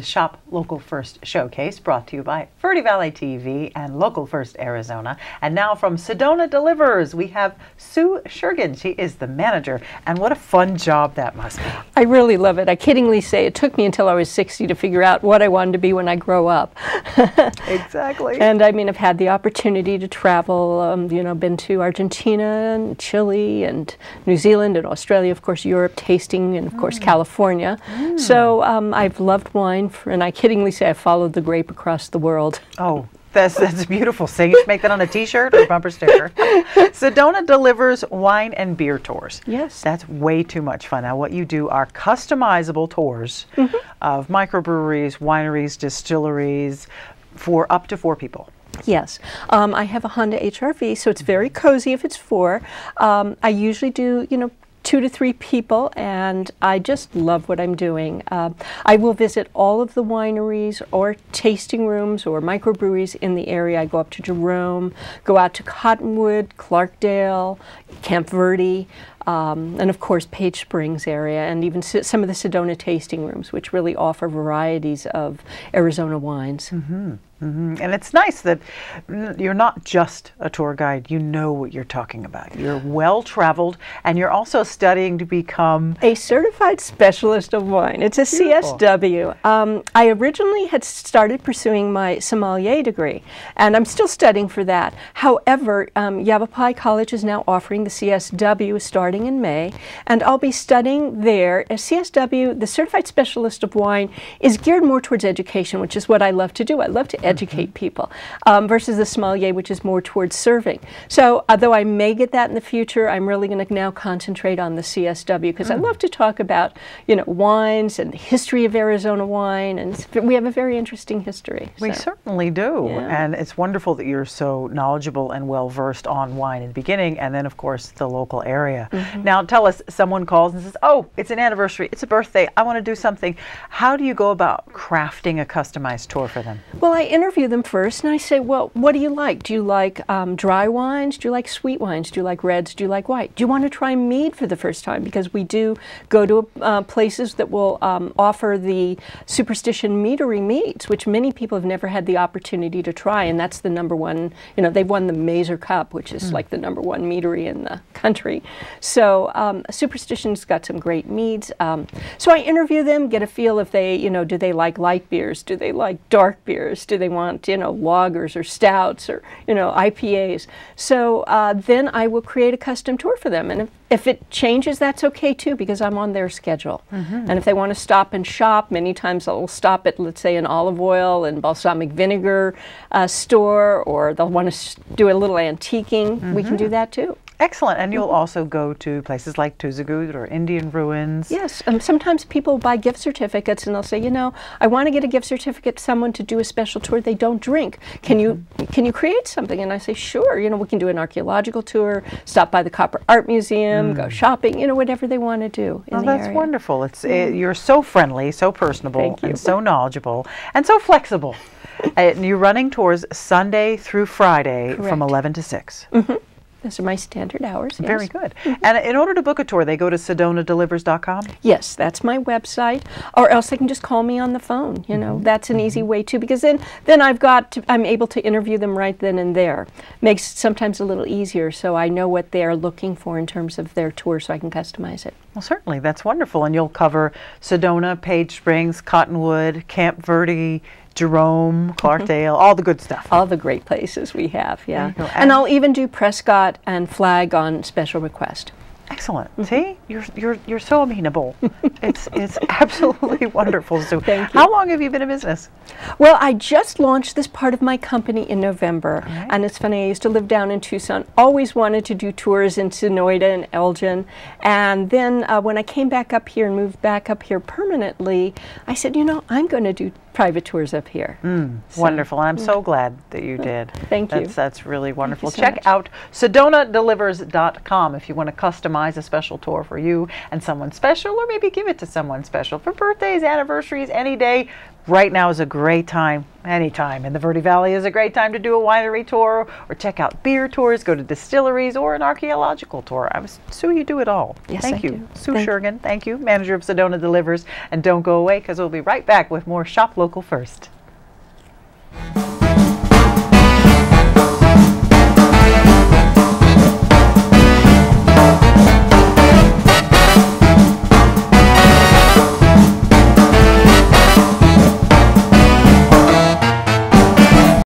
the Shop Local First Showcase, brought to you by Verde Valley TV and Local First Arizona. And now from Sedona Delivers, we have Sue Shergan. She is the manager, and what a fun job that must be. I really love it. I kiddingly say it took me until I was 60 to figure out what I wanted to be when I grow up. Exactly. And I mean, I've had the opportunity to travel, you know, been to Argentina and Chile and New Zealand and Australia, of course, Europe, tasting, and of course, California. So I've loved wine, and I kiddingly say I followed the grape across the world. Oh, that's beautiful. So you should make that on a t-shirt or a bumper sticker. Sedona Delivers wine and beer tours. Yes. That's way too much fun. Now what you do are customizable tours of microbreweries, wineries, distilleries for up to 4 people. Yes. I have a Honda HR-V, so it's very cozy if it's 4. I usually do, you know, 2 to 3 people, and I just love what I'm doing. I will visit all of the wineries or tasting rooms or microbreweries in the area. I go up to Jerome, go out to Cottonwood, Clarkdale, Camp Verde, and of course Page Springs area, and even some of the Sedona tasting rooms, which really offer varieties of Arizona wines. And it's nice that you're not just a tour guide. You know what you're talking about. You're well-traveled, and you're also studying to become a certified specialist of wine. It's a CSW. I originally had started pursuing my sommelier degree, and I'm still studying for that. However, Yavapai College is now offering the CSW starting in May, and I'll be studying there. A CSW, the Certified Specialist of Wine, is geared more towards education, which is what I love to do. I love to educate people, versus the sommelier, which is more towards serving. So though I may get that in the future, I'm really going to now concentrate on the CSW, because I love to talk about, you know, wines and the history of Arizona wine, and we have a very interesting history. We certainly do, yeah. And it's wonderful that you're so knowledgeable and well-versed on wine in the beginning, and then of course the local area. Now tell us, someone calls and says, oh, it's an anniversary, it's a birthday, I want to do something. How do you go about crafting a customized tour for them? Well, I interview them first, and I say, well, what do you like? Do you like dry wines? Do you like sweet wines? Do you like reds? Do you like white? Do you want to try mead for the first time? Because we do go to places that will offer the Superstition Meadery meads, which many people have never had the opportunity to try, and that's the #1, you know, they've won the Mazer Cup, which is like the #1 meadery in the country. So Superstition's got some great meads. So I interview them, get a feel if they, you know, do they like light beers? Do they like dark beers? Do they want, you know, lagers or stouts or, you know, IPAs? So then I will create a custom tour for them, and if it changes, that's okay too, because I'm on their schedule. And if they want to stop and shop, many times I'll stop at, let's say, an olive oil and balsamic vinegar store, or they'll want to do a little antiquing. We can do that too. Excellent. And you'll also go to places like Tuzagut or Indian ruins. Yes. Sometimes people buy gift certificates, and they'll say, you know, I want to get a gift certificate to someone to do a special tour. They don't drink. Can you create something? And I say, sure. You know, we can do an archaeological tour, stop by the Copper Art Museum, go shopping, you know, whatever they want to do in the area. That's wonderful. It's you're so friendly, so personable, Thank you. and so knowledgeable, and so flexible. And you're running tours Sunday through Friday from 11 to 6. Those are my standard hours. Yes. Very good. And in order to book a tour, they go to SedonaDelivers.com? Yes, that's my website, or else they can just call me on the phone. You know, that's an easy way too, because then I'm able to interview them right then and there. Makes it sometimes a little easier, so I know what they're looking for in terms of their tour, so I can customize it. Well, certainly. That's wonderful. And you'll cover Sedona, Page Springs, Cottonwood, Camp Verde, Jerome, Clarkdale, all the good stuff. All the great places we have, yeah. And I'll even do Prescott and Flag on special request. Excellent. See, you're so amenable. It's absolutely wonderful, Sue. Thank you. How long have you been in business? Well, I just launched this part of my company in November, and it's funny, I used to live down in Tucson, always wanted to do tours in Sonoyta and Elgin, and then when I came back up here and moved back up here permanently, I said, you know, I'm going to do private tours up here. Wonderful, and I'm so glad that you did. Thank you. That's really wonderful. Thank you so Check out SedonaDelivers.com if you want to customize a special tour for you and someone special, or maybe give it to someone special for birthdays, anniversaries, any day. right now is a great time, anytime in the Verde Valley is a great time to do a winery tour or check out beer tours, go to distilleries or an archaeological tour. Sue, you do it all. Yes, Thank I you. do. Sue Shergan, thank you, manager of Sedona Delivers. And don't go away because we'll be right back with more Shop Local First.